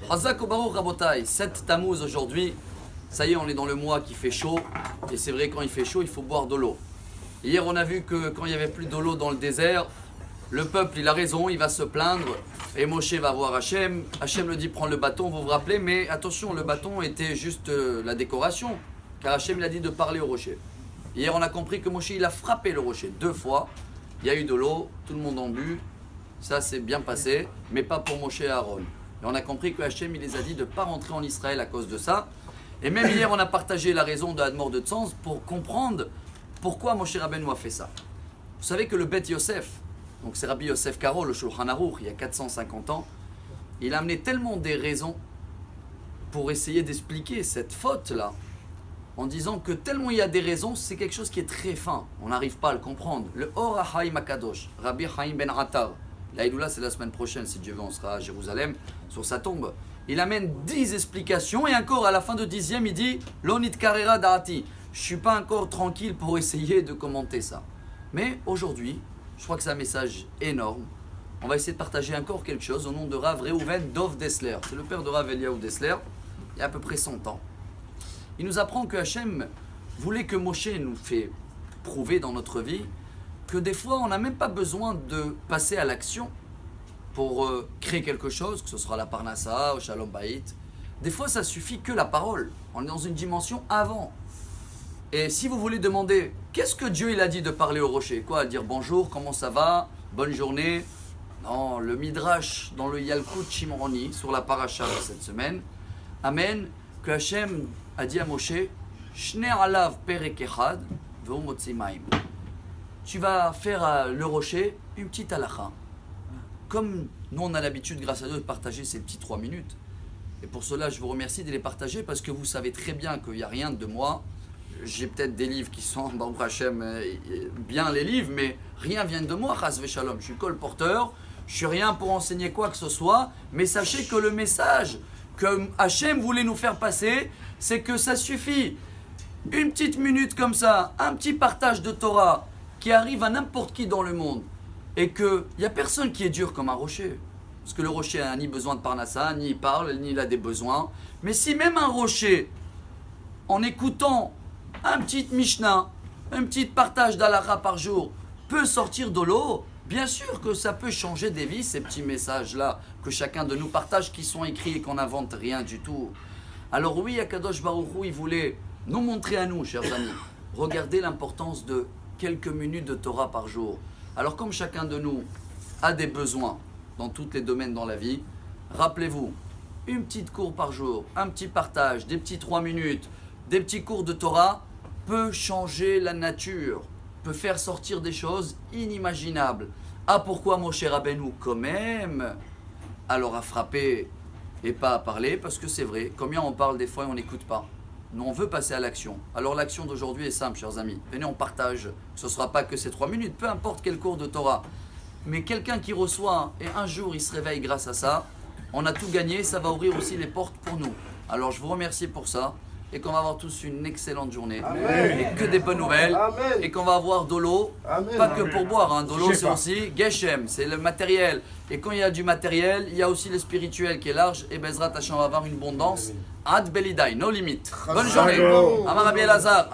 Hazak Baruch Rabotai, 7 Tammuz aujourd'hui. Ça y est, on est dans le mois qui fait chaud. Et c'est vrai, quand il fait chaud, il faut boire de l'eau. Hier, on a vu que quand il n'y avait plus d'eau dans le désert, le peuple, il a raison, il va se plaindre. Et Moshe va voir Hachem. Hachem le dit, prends le bâton, vous vous rappelez. Mais attention, le bâton était juste la décoration. Car Hachem, il a dit de parler au rocher. Hier, on a compris que Moshe, il a frappé le rocher 2 fois. Il y a eu de l'eau, tout le monde en but. Ça, c'est bien passé, mais pas pour Moshe et Aaron. Et on a compris que Hachem, il les a dit de ne pas rentrer en Israël à cause de ça. Et même hier, on a partagé la raison de Admor de Tzanz pour comprendre pourquoi Moshe Rabbeinu a fait ça. Vous savez que le Beth Yosef, donc c'est Rabbi Yosef Karo, le Shulchan Aruch, il y a 450 ans, il a amené tellement des raisons pour essayer d'expliquer cette faute-là, en disant que tellement il y a des raisons, c'est quelque chose qui est très fin. On n'arrive pas à le comprendre. Le Or HaHaim HaKadosh, Rabbi Chaim Ben Attar, la Hiloula c'est la semaine prochaine, si Dieu veut, on sera à Jérusalem, sur sa tombe. Il amène 10 explications et encore à la fin de 10e, il dit « Lonit karera da'ati ». Je ne suis pas encore tranquille pour essayer de commenter ça. Mais aujourd'hui, je crois que c'est un message énorme. On va essayer de partager encore quelque chose au nom de Rav Reuven Dov Dessler. C'est le père de Rav Eliaou Dessler, il y a à peu près 100 ans. Il nous apprend que Hachem voulait que Moshe nous fait prouver dans notre vie que des fois, on n'a même pas besoin de passer à l'action pour créer quelque chose, que ce sera la Parnassa ou Shalom Bayit. Des fois, ça suffit que la parole. On est dans une dimension avant. Et si vous voulez demander, qu'est-ce que Dieu il a dit de parler au rocher? Quoi? Dire bonjour, comment ça va? Bonne journée? Non, le Midrash dans le Yalkut Shimroni, sur la paracha de cette semaine, amène que Hachem a dit à Moshe, Shne alav perek echad ve'u motzi maim. Tu vas faire le rocher une petite halakha. Comme nous on a l'habitude grâce à Dieu de partager ces petits 3 minutes. Et pour cela je vous remercie de les partager parce que vous savez très bien qu'il n'y a rien de moi. J'ai peut-être des livres qui sont, Baruch Hashem, bien les livres, mais rien vient de moi, Chas Veshalom. Je suis colporteur, je suis rien pour enseigner quoi que ce soit, mais sachez que le message que Hachem voulait nous faire passer, c'est que ça suffit. Une petite minute comme ça, un petit partage de Torah qui arrive à n'importe qui dans le monde. Et qu'il n'y a personne qui est dur comme un rocher. Parce que le rocher n'a ni besoin de Parnassa, ni il parle, ni il a des besoins. Mais si même un rocher, en écoutant un petit Mishnah, un petit partage d'Alakha par jour, peut sortir de l'eau, bien sûr que ça peut changer des vies, ces petits messages-là, que chacun de nous partage, qui sont écrits et qu'on n'invente rien du tout. Alors oui, Akadosh Baruch Hu, il voulait nous montrer à nous, chers amis, regardez l'importance de quelques minutes de Torah par jour. Alors comme chacun de nous a des besoins dans tous les domaines dans la vie, rappelez-vous, une petite cour par jour, un petit partage, des petits 3 minutes, des petits cours de Torah peut changer la nature, peut faire sortir des choses inimaginables. Ah, pourquoi Moshe Rabbeinu quand même alors a frappé et pas à parler? Parce que c'est vrai, combien on parle des fois et on n'écoute pas. Nous, on veut passer à l'action. Alors l'action d'aujourd'hui est simple, chers amis. Venez, on partage. Ce ne sera pas que ces 3 minutes, peu importe quel cours de Torah. Mais quelqu'un qui reçoit et un jour il se réveille grâce à ça, on a tout gagné, ça va ouvrir aussi les portes pour nous. Alors je vous remercie pour ça et qu'on va avoir tous une excellente journée. Amen. Et que des bonnes nouvelles. Amen. Et qu'on va avoir de l'eau, pas que pour boire. Hein. De l'eau c'est aussi Geshem, c'est le matériel. Et quand il y a du matériel, il y a aussi le spirituel qui est large. Et Bezrat Hashem va avoir une abondance. Ad Belidai, no limite. Bonne journée. Amar Rabbi Elazar.